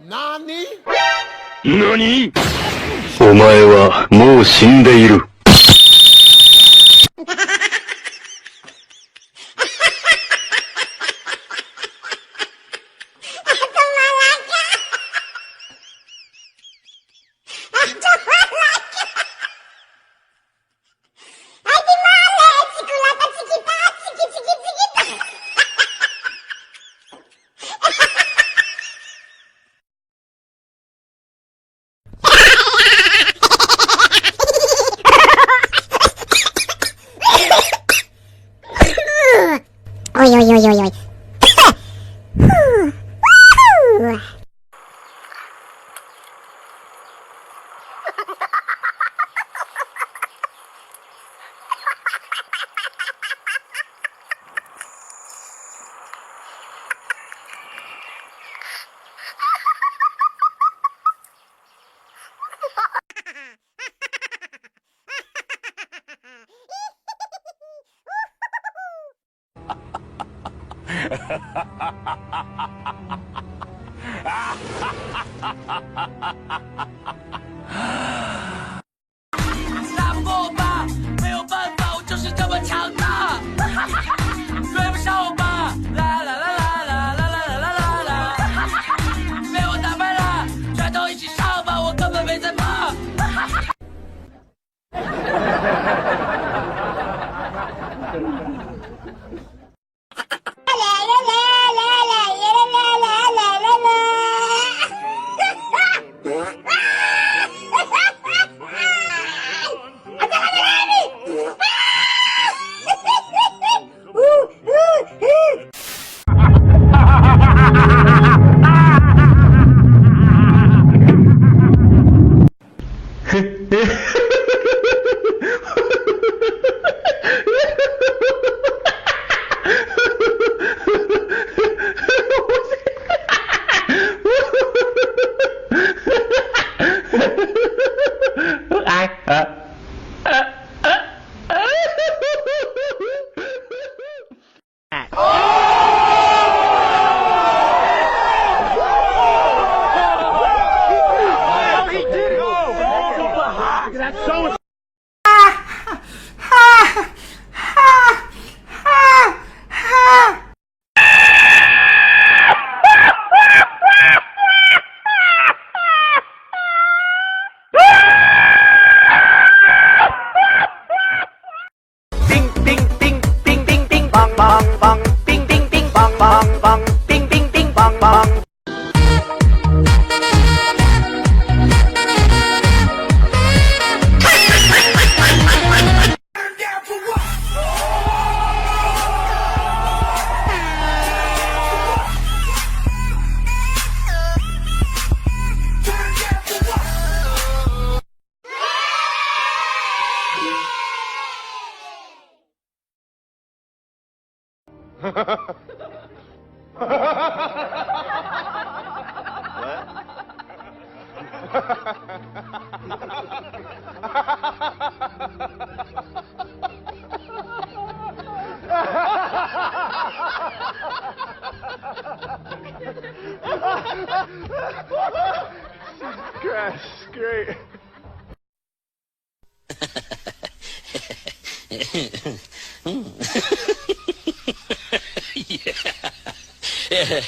何？お前はもう死んでいる。おいおいおいおいおい。打不过我吧，没有办法，我就是这么强大。追不上我吧，啦啦啦啦啦啦啦啦啦啦，被我打败了，拳头一起上吧，我根本没在怕。bang bang, bing bing bing bang bang bang, bing bing bing bang bang. Gosh, great. Yeah.